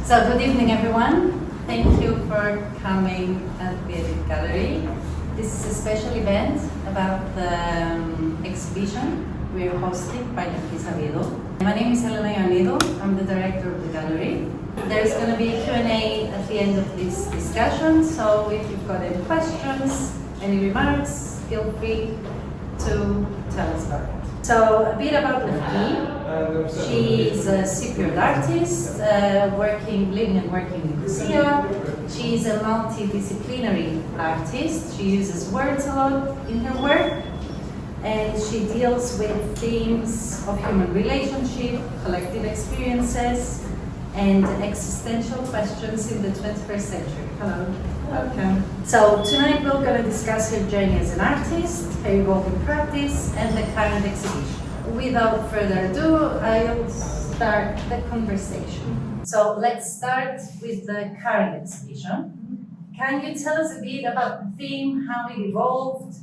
So good evening, everyone. Thank you for coming at the Edit Gallery. This is a special event about the exhibition we're hosting by Lekfi Savvidou. My name is Lefki Savvidou. I'm the director of the gallery. There's going to be a Q&A at the end of this discussion, so if you've got any questions, any remarks, feel free to tell us about it. So a bit about Lefki. She's a Cypriot artist, living and working in Nicosia. She's a multidisciplinary artist. She uses words a lot in her work, and she deals with themes of human relationship, collective experiences, and existential questions in the 21st century. Hello. Welcome. So tonight we're going to discuss her journey as an artist, her evolving practice, and the current exhibition. Without further ado, I'll start the conversation. So let's start with the current exhibition. Can you tell us a bit about the theme, how it evolved,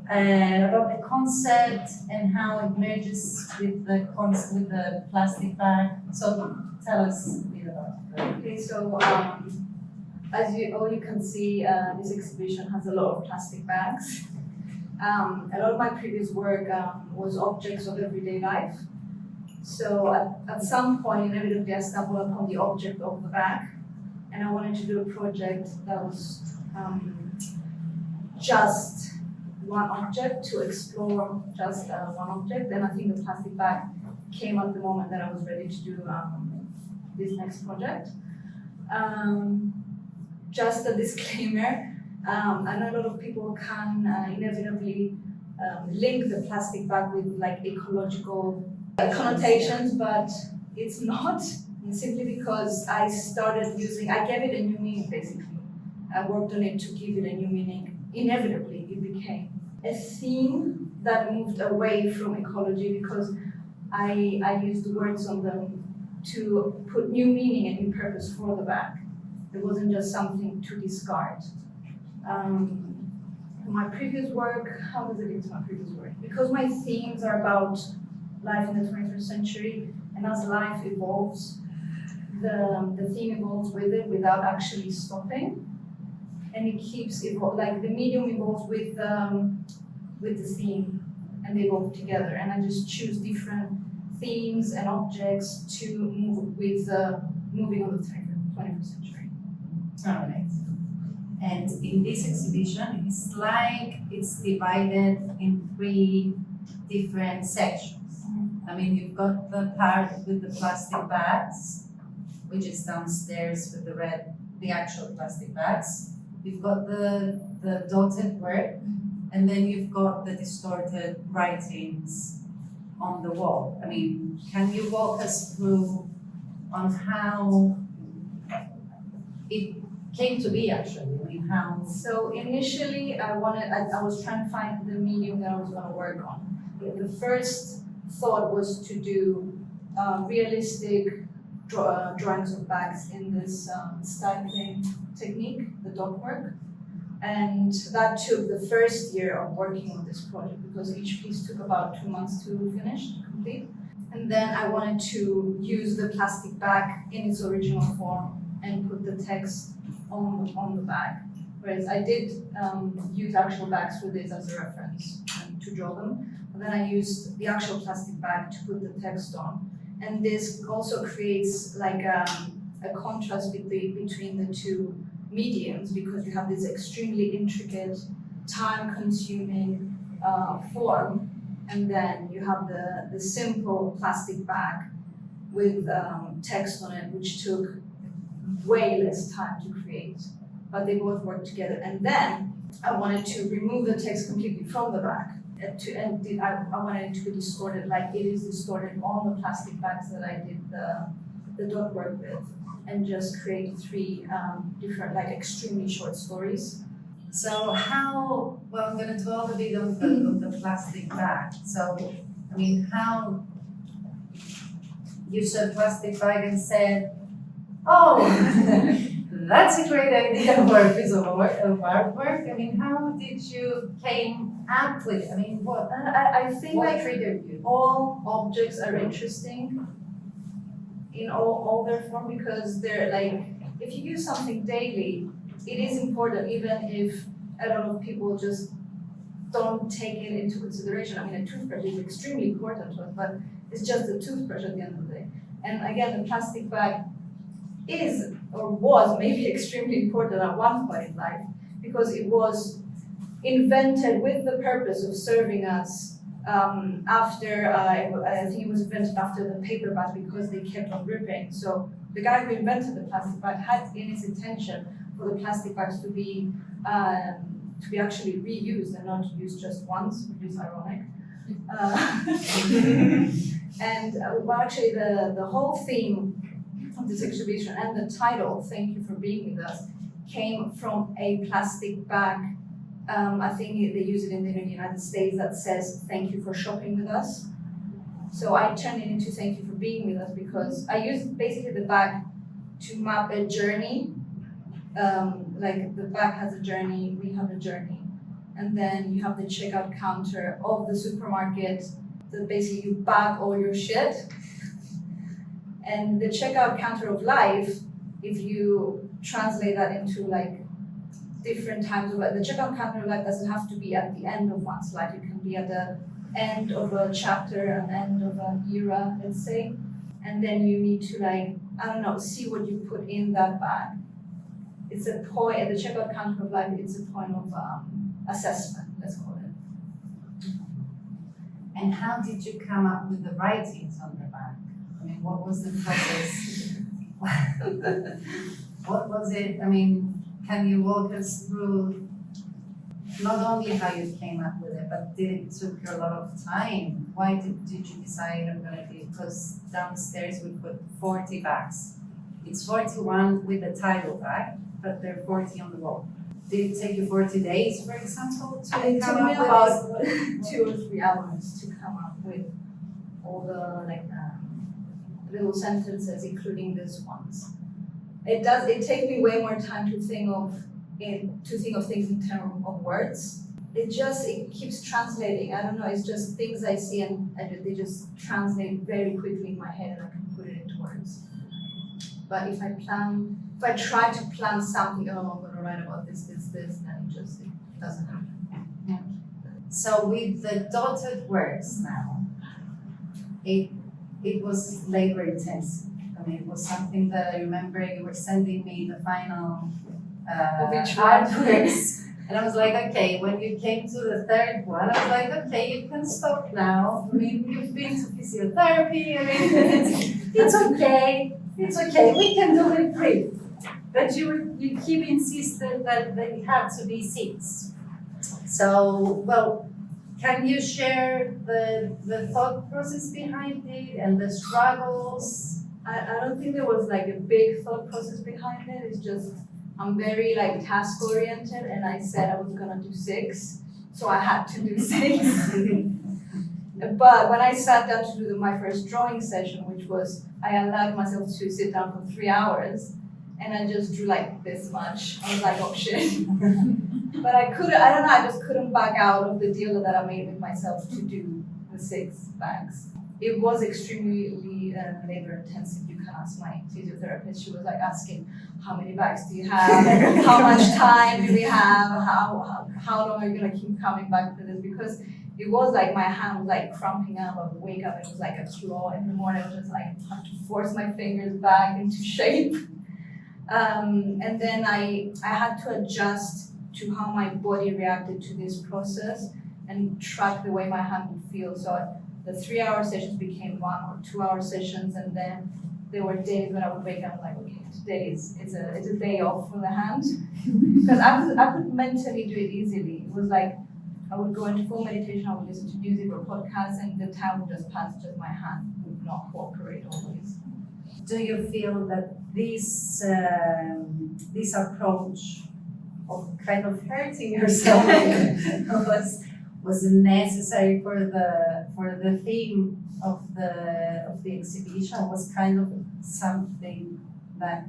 about the concept, and how it merges with the plastic bag? So tell us a bit about it. Okay, so as you can see, this exhibition has a lot of plastic bags. A lot of my previous work was objects of everyday life. So at some point, inevitably, I stumbled upon the object of the bag, and I wanted to do a project that was just one object, to explore just one object. And I think the plastic bag came at the moment that I was ready to do this next project. Just a disclaimer, I know a lot of people can inevitably link the plastic bag with like ecological connotations, but it's not, simply because I gave it a new meaning basically. I worked on it to give it a new meaning. Inevitably, it became a theme that moved away from ecology because I used words on them to put new meaning and new purpose for the bag. It wasn't just something to discard. My previous work, how does it link to my previous work? Because my themes are about life in the 21st century, and as life evolves, the theme evolves with it without actually stopping, and it keeps like the medium evolves with the theme, and they evolve together. And I just choose different themes and objects to move with moving on the 21st century. All right. And in this exhibition, it's like it's divided in 3 different sections. I mean, you've got the part with the plastic bags, which is downstairs with the actual plastic bags. You've got the dotted work, and then you've got the distorted writings on the wall. I mean, can you walk us through on how it came to be actually? I mean, how? So initially, I was trying to find the medium that I was going to work on. The first thought was to do realistic drawings of bags in this styling technique, the dot work. And that took the first year of working on this project because each piece took about 2 months to finish, to complete. And then I wanted to use the plastic bag in its original form and put the text on the bag. Whereas I did use actual bags for this as a reference and to draw them. But then I used the actual plastic bag to put the text on. And this also creates like a contrast between the 2 mediums, because you have this extremely intricate, time-consuming form, and then you have the simple plastic bag with text on it, which took way less time to create, but they both work together. And then I wanted to remove the text completely from the bag, I wanted it to be distorted like it is distorted on the plastic bags that I did the dot work with, and just create 3 different, like extremely short stories. So how, well, I'm going to talk a bit of the plastic bag. So, I mean, how you saw plastic bag and said, oh, that's a great idea for a piece of artwork. I mean, how did you came up with it? I mean, what? I think What like triggered you? all objects are interesting in all their form, because they're like, if you use something daily, it is important, even if a lot of people just don't take it into consideration. I mean, a toothbrush is extremely important to us, but it's just a toothbrush at the end of the day. And again, the plastic bag is or was maybe extremely important at one point in life, because it was invented with the purpose of serving us after, I think it was invented after the paper bags, because they kept on ripping. So the guy who invented the plastic bag had in his intention for the plastic bags to be actually reused and not used just once, which is ironic. And well, actually the whole theme of this exhibition and the title, "Thank You for Being With Us," came from a plastic bag. I think they use it in the United States that says, "Thank you for shopping with us." So I turned it into "Thank you for being with us," because I used basically the bag to map a journey. Like the bag has a journey, we have a journey. And then you have the checkout counter of the supermarket that basically you bag all your shit. And the checkout counter of life, if you translate that into like different times of life, the checkout counter of life doesn't have to be at the end of one's life. It can be at the end of a chapter, an end of an era, let's say. And then you need to like, I don't know, see what you put in that bag. It's a point, at the checkout counter of life, it's a point of assessment, let's call it. And how did you come up with the writings on the bag? I mean, what was the process? What was it? I mean, can you walk us through not only how you came up with it, but did it took you a lot of time? Why did you decide I'm gonna do it? Because downstairs we put 40 bags. It's 41 with the title bag, but there are 40 on the wall. Did it take you 40 days, for example, to It come took me up with about this? 2 or 3 hours to come up with all the like little sentences, including these ones. It takes me way more time to think of things in terms of words. It keeps translating. I don't know, it's just things I see and they just translate very quickly in my head and I can put it into words. But if I try to plan something, oh, I'm gonna write about this, then it doesn't happen. Yeah. So with the dotted words now, it was labor intensive. I mean, it was something that I remember you were sending me the final artworks. And I was like, okay, when you came to the third one, I was like, okay, you can stop now. I mean, you've been to physiotherapy. I mean, it's okay. It's okay. We can do it free. But you keep insisted that it had to be 6. So, well, can you share the thought process behind it and the struggles? I don't think there was like a big thought process behind it. It's just I'm very like task oriented, and I said I was gonna do 6, so I had to do 6. But when I sat down to do my first drawing session, which was I allowed myself to sit down for 3 hours, and I just drew like this much. I was like, oh shit. But I don't know, I just couldn't back out of the deal that I made with myself to do the 6 bags. It was extremely labor intensive. You can ask my physiotherapist. She was like asking, how many bags do you have? How much time do we have? How long are you gonna keep coming back to this? Because it was like my hand was like cramping up. I would wake up, it was like a claw in the morning. I was just like, I have to force my fingers back into shape. And then I had to adjust to how my body reacted to this process and track the way my hand would feel. So the 3-hour sessions became 1 or 2-hour sessions, and then there were days when I would wake up like, okay, today it's a day off for the hand, because I could mentally do it easily. It was like I would go into full meditation, I would listen to music or podcasts, and the time would just pass. Just my hand would not cooperate always. Do you feel that this approach of kind of hurting yourself was necessary for the theme of the exhibition? Was kind of something that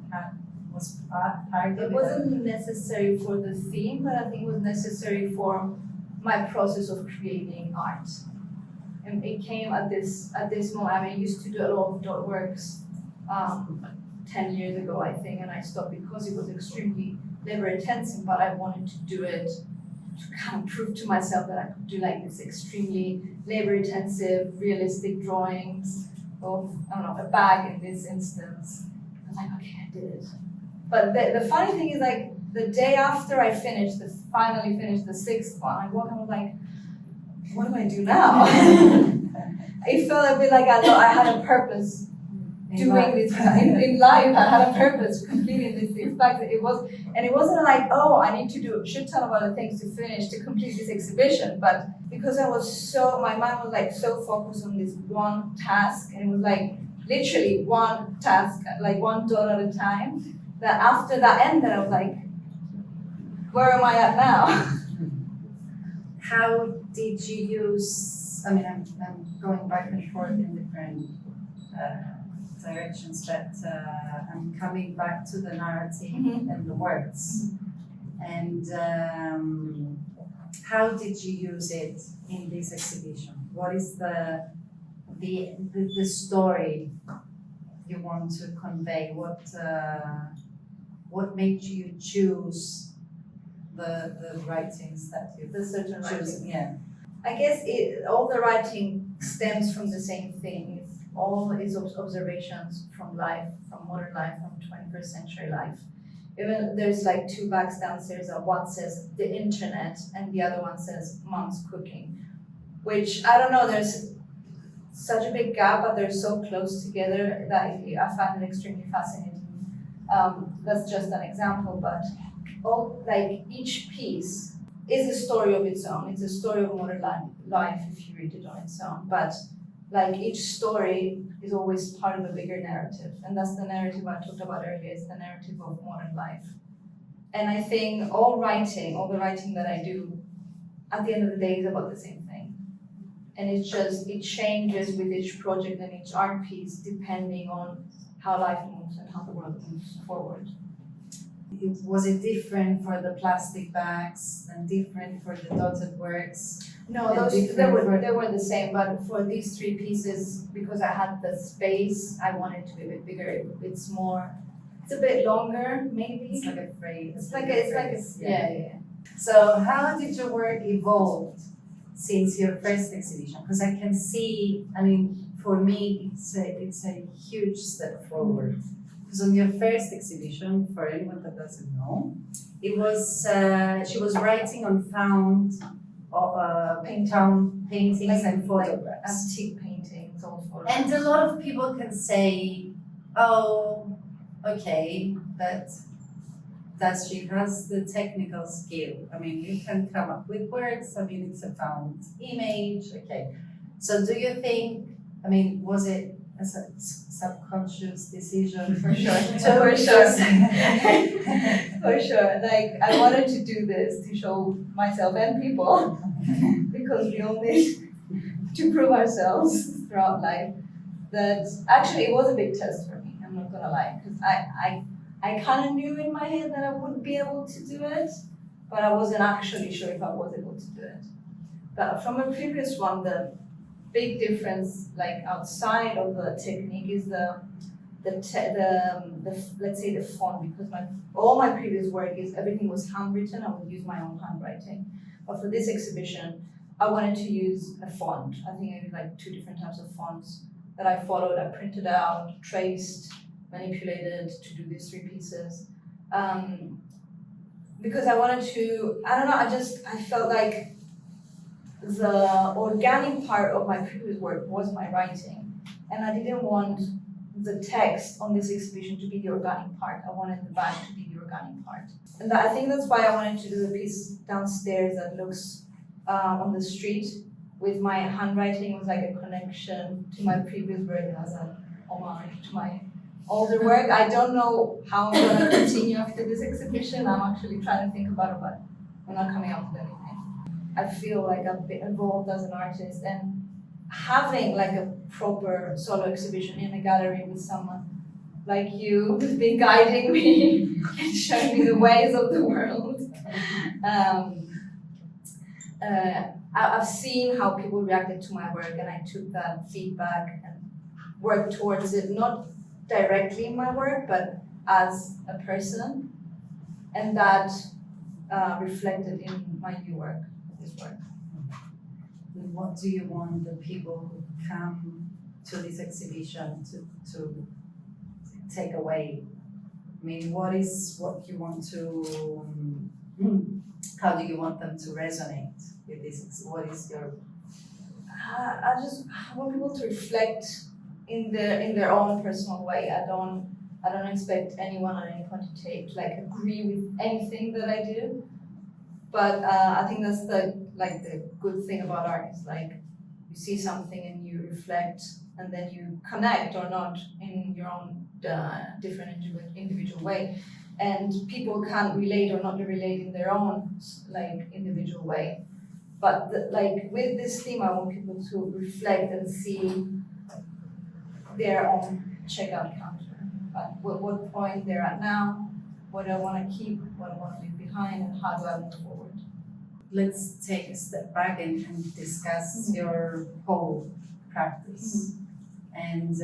was part of it? It wasn't necessary for the theme, but I think it was necessary for my process of creating art. And it came at this moment. I mean, I used to do a lot of dot works 10 years ago, I think, and I stopped because it was extremely labor intensive, but I wanted to do it to kind of prove to myself that I could do like this extremely labor intensive, realistic drawings of, I don't know, a bag in this instance. I was like, okay, I did it. But the funny thing is, like, the day after I finally finished the 6th one, I woke up and was like, what do I do now? It felt a bit like I had a purpose doing this in life. I had a purpose completing this. In fact, it wasn't like, oh, I need to do a shit ton of other things to finish to complete this exhibition. But because my mind was like so focused on this one task, and it was like literally one task, like one dot at a time. That after that ended, I was like, where am I at now? How did you use, I mean, I'm going back and forth in different directions, but I'm coming back to the narrative and the words. And how did you use it in this exhibition? What is the story you want to convey? What made you choose the writings that you certain choose? writing. Yeah. I guess all the writing stems from the same thing. All is observations from life, from modern life, from 21st century life. Even there's like 2 bags downstairs. One says the internet, and the other one says mom's cooking. Which I don't know. There's such a big gap, but they're so close together that I find it extremely fascinating. That's just an example, but each piece is a story of its own. It's a story of modern life if you read it on its own. But like each story is always part of a bigger narrative, and that's the narrative I talked about earlier. It's the narrative of modern life. And I think all the writing that I do, at the end of the day, is about the same thing. And it changes with each project and each art piece depending on how life moves and how the world moves forward. Was it different for the plastic bags and different for the dotted works? No, they were the same, but for these 3 pieces, because I had the space, I wanted to be a bit bigger. It's a bit longer, maybe. It's like a phrase. It's like a yeah. So how did your work evolve since your first exhibition? Because I can see, I mean, for me, it's a huge step forward. Because on your first exhibition, for anyone that doesn't know, it was she was writing on found paintings and photographs. Antique paintings, old photographs. And a lot of people can say, oh, okay, but does she has the technical skill? I mean, you can come up with words. I mean, it's a found image. Okay. So do you think, I mean, was it a subconscious decision? For sure. For sure. For sure. Like, I wanted to do this to show myself and people because we all need to prove ourselves throughout life. That actually it was a big test for me, I'm not gonna lie, because I kind of knew in my head that I wouldn't be able to do it, but I wasn't actually sure if I was able to do it. But from a previous one, the big difference, like outside of the technique, is the let's say the font, because all my previous work everything was handwritten. I would use my own handwriting, but for this exhibition, I wanted to use a font. I think I used like 2 different types of fonts that I followed. I printed out, traced, manipulated to do these 3 pieces. Because I wanted to, I don't know, I felt like the organic part of my previous work was my writing. And I didn't want the text on this exhibition to be the organic part. I wanted the bag to be the organic part. And I think that's why I wanted to do the piece downstairs that looks on the street with my handwriting. It was like a connection to my previous work as an homage to my older work. I don't know how I'm going to continue after this exhibition. I'm actually trying to think about it, but I'm not coming up with anything. I feel like I've been involved as an artist, and having like a proper solo exhibition in a gallery with someone like you who's been guiding me and showing me the ways of the world. I've seen how people reacted to my work, and I took that feedback and worked towards it, not directly in my work, but as a person, and that reflected in my new work, this work. And what do you want the people who come to this exhibition to take away? I mean, what you want to, how do you want them to resonate with this? What is your... I just want people to reflect in their own personal way. I don't expect anyone at any point to agree with anything that I do. But I think that's the good thing about art is you see something and you reflect and then you connect or not in your own different individual way, and people can relate or not relate in their own individual way. But with this theme, I want people to reflect and see their own checkout counter. What point they're at now, what I want to keep, what I want to leave behind, and how do I move forward. Let's take a step back and discuss your whole practice. And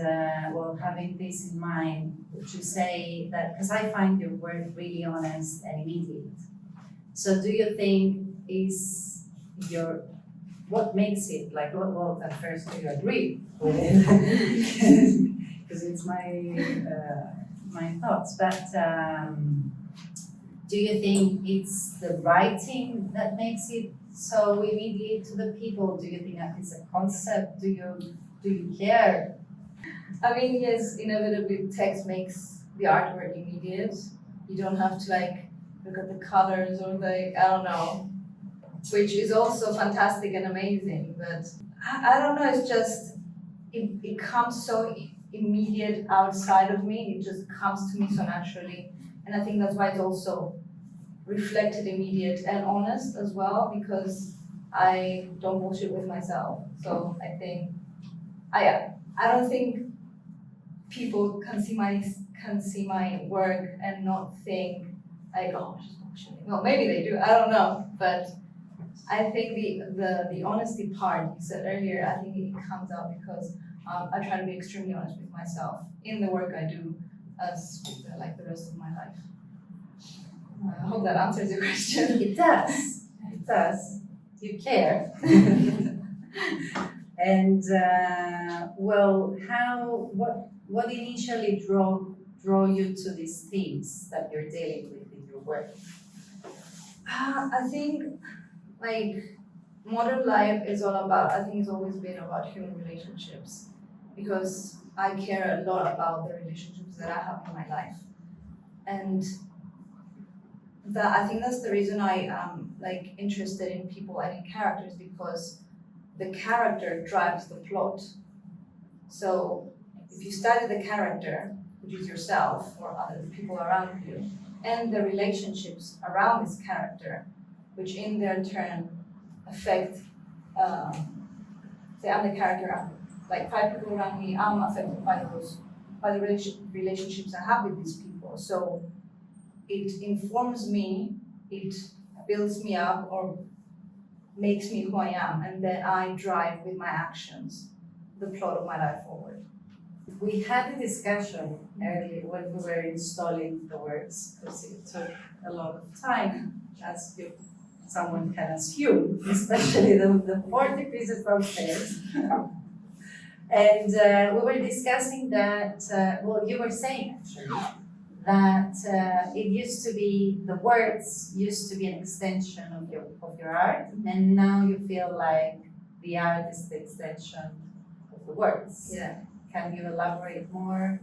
having this in mind, would you say that, because I find your work really honest and immediate. So do you think what makes it well, at first do you agree with it? Because it's my thoughts, but do you think it's the writing that makes it so immediate to the people? Do you think that it's a concept? Do you care? I mean, yes, inevitably text makes the artwork immediate. You don't have to look at the colors or I don't know, which is also fantastic and amazing. But I don't know, it's just, it comes so immediate outside of me. It just comes to me so naturally. And I think that's why it's also reflected immediate and honest as well, because I don't bullshit with myself. So I think, I don't think people can see my work and not think oh, she's bullshitting. Well, maybe they do, I don't know. But I think the honesty part you said earlier, I think it comes out because I try to be extremely honest with myself in the work I do as the rest of my life. I hope that answers your question. It does. It does. You care. And what initially draw you to these themes that you're dealing with in your work? I think modern life is all about, I think it's always been about human relationships, because I care a lot about the relationships that I have in my life. And I think that's the reason I am interested in people and in characters, because the character drives the plot. So if you study the character, which is yourself or other people around you, and the relationships around this character, which in their turn affect, say I'm the character, 5 people around me, I'm affected by the relationships I have with these people. So it informs me, it builds me up or makes me who I am, and then I drive with my actions the plot of my life forward. We had a discussion earlier when we were installing the works, because it took a lot of time, as someone can assume, especially the 40 pieces downstairs. And we were discussing that, you were saying actually, that it used to be, the words used to be an extension of your art, and now you feel like the art is the extension of the words. Yeah. Can you elaborate more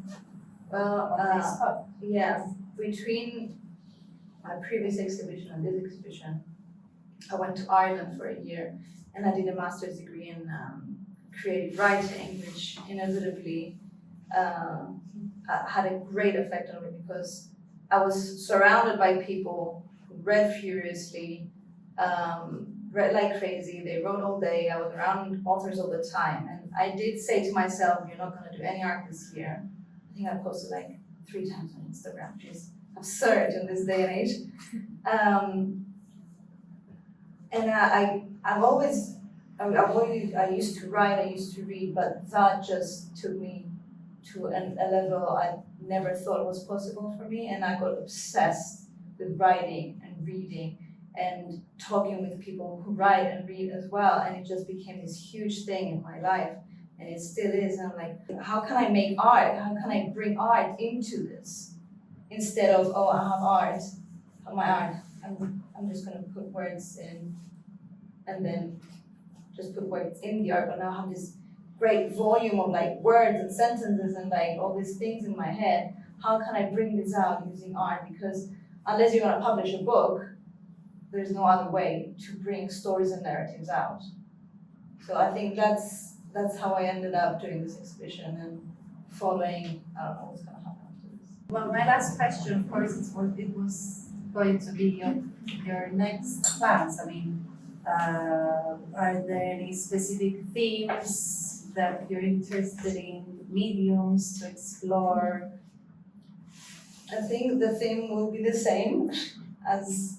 Well, on this thought? yeah, between my previous exhibition and this exhibition, I went to Ireland for a year, and I did a master's degree in creative writing, which inevitably had a great effect on me, because I was surrounded by people who read furiously, read like crazy, they wrote all day, I was around authors all the time, and I did say to myself, you're not going to do any art this year. I think I posted 3 times on Instagram, which is absurd in this day and age. And I used to write, I used to read, but that just took me to a level I never thought was possible for me, and I got obsessed with writing and reading and talking with people who write and read as well, and it just became this huge thing in my life, and it still is. And I'm like, how can I make art? How can I bring art into this? Instead of, oh, I have art, my art, I'm just gonna put words in and then just put words in the art, but now I have this great volume of like words and sentences and like all these things in my head. How can I bring this out using art? Because unless you're gonna publish a book, there's no other way to bring stories and narratives out. So I think that's how I ended up doing this exhibition and following, I don't know what's gonna happen after this. Well, my last question, of course, it was going to be your next plans. I mean, are there any specific themes that you're interested in, mediums to explore? I think the theme will be the same as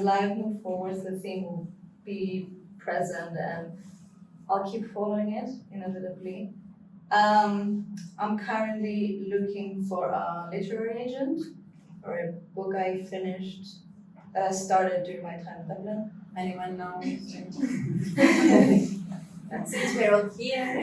life moves forward. The theme will be present, and I'll keep following it inevitably. I'm currently looking for a literary agent for a book I finished that I started during my time in Dublin. Anyone know? Since we're all here.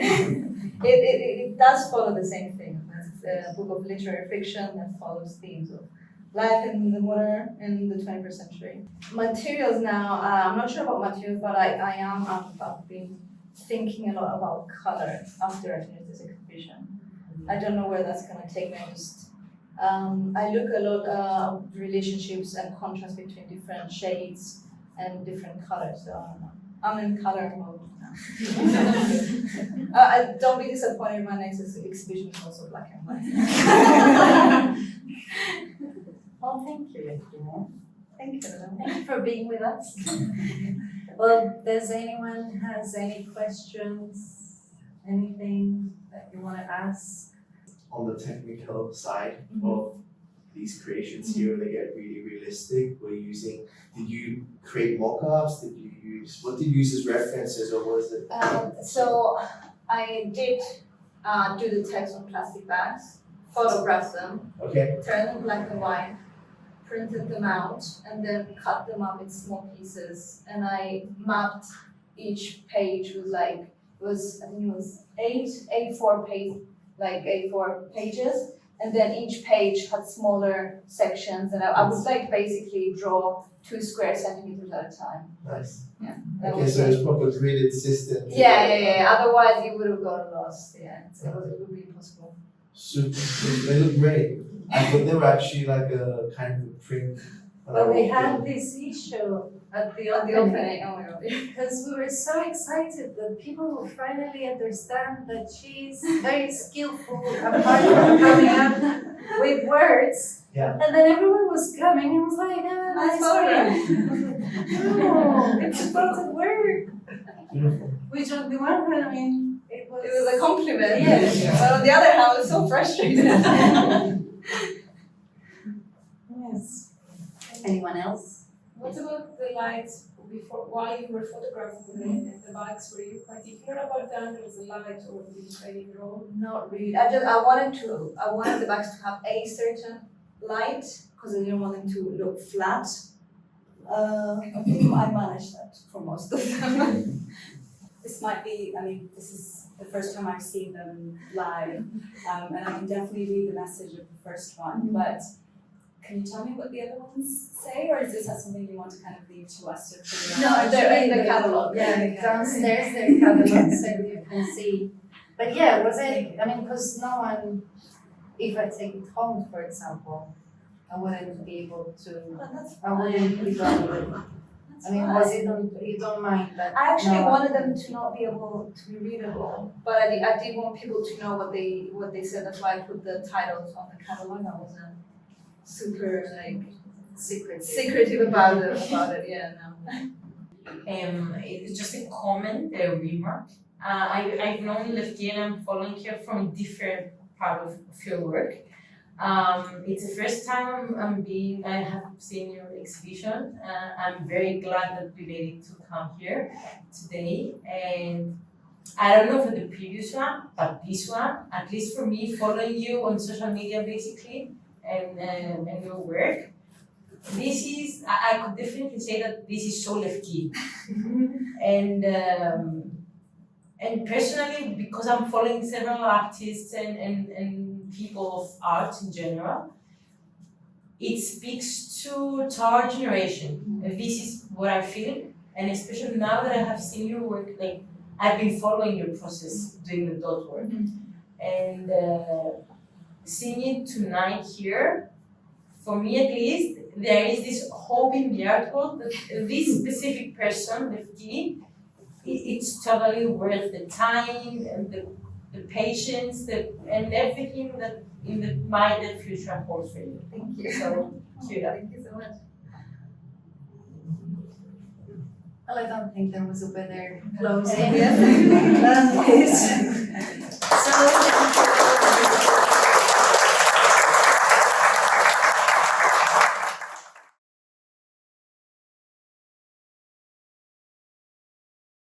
It does follow the same thing. It's a book of literary fiction that follows themes of life in the water in the 21st century. Materials now, I'm not sure about materials, but I've been thinking a lot about color after I finish this exhibition. I don't know where that's gonna take me. I look a lot at relationships and contrast between different shades and different colors. So I don't know. I'm in color mode now. Don't be disappointed. My next exhibition is also black and white. Well, thank you, Lekfi. Thank you. Thank you for being with us. Well, does anyone has any questions? Anything that you want to ask? On the technical side of these creations here, they get really realistic. Did you create mock-ups? What did you use as references, or was it? So I did do the text on plastic bags, photographed them, Okay. turned them black and white, printed them out, and then cut them up in small pieces. And I mapped each page with I think it was eight A4 pages, and then each page had smaller sections, and I would basically draw 2 square centimeters at a time. Nice. Yeah. Okay, so it's proper gridded system. Yeah. Otherwise, you would have gotten lost. Yeah, it would be impossible. Super. They look great. I thought they were actually like a kind of a print. But we had this issue at the opening. Oh my god. Because we were so excited that people will finally understand that she's very skillful apart from coming up with words. Yeah. And then everyone was coming and was like, nice photograph. No, it's about the word. Beautiful. Which on the one hand, I mean, it was A compliment. Yes. But on the other hand, I was so frustrated. Yes. Anyone else? What about the lights before, while you were photographing the bags? Were you particular about the angle of the light, or did you play a role? Not really. I wanted the bags to have a certain light because I didn't want them to look flat. I think I managed that for most of them. This might be, this is the first time I've seen them live, and I can definitely read the message of the first one, but can you tell me what the other ones say, or is this something you want to kind of leave to us to figure out? No, they're in the catalogue. Yeah, downstairs they're catalog, so you can see. But yeah, was it, because no one, if I take it home, for example, I wouldn't be able to, I wouldn't be done with it. Was it, you don't mind that? I actually no. wanted them to not be able to be readable, but I did want people to know what they said. That's why I put the titles on the catalog. I wasn't super secretive about it. Yeah, no. It's just a comment, a remark. I've known Lefki and I'm following her from different part of your work. It's the first time I have seen your exhibition. I'm very glad that we made it to come here today, and I don't know for the previous one, but this one, at least for me, following you on social media basically, and your work, this is, I could definitely say that this is so Lefki. And personally, because I'm following several artists and people of art in general, it speaks to our generation. This is what I feel, and especially now that I have seen your work, like I've been following your process doing the dot work, and seeing it tonight here, for me at least, there is this hope in the art world that this specific person, Lefki, it's totally worth the time and the patience and everything that in the minded future holds for you. Thank you. So, cute. Thank you so much. Well, I don't think there was a better closing. Yes. than this.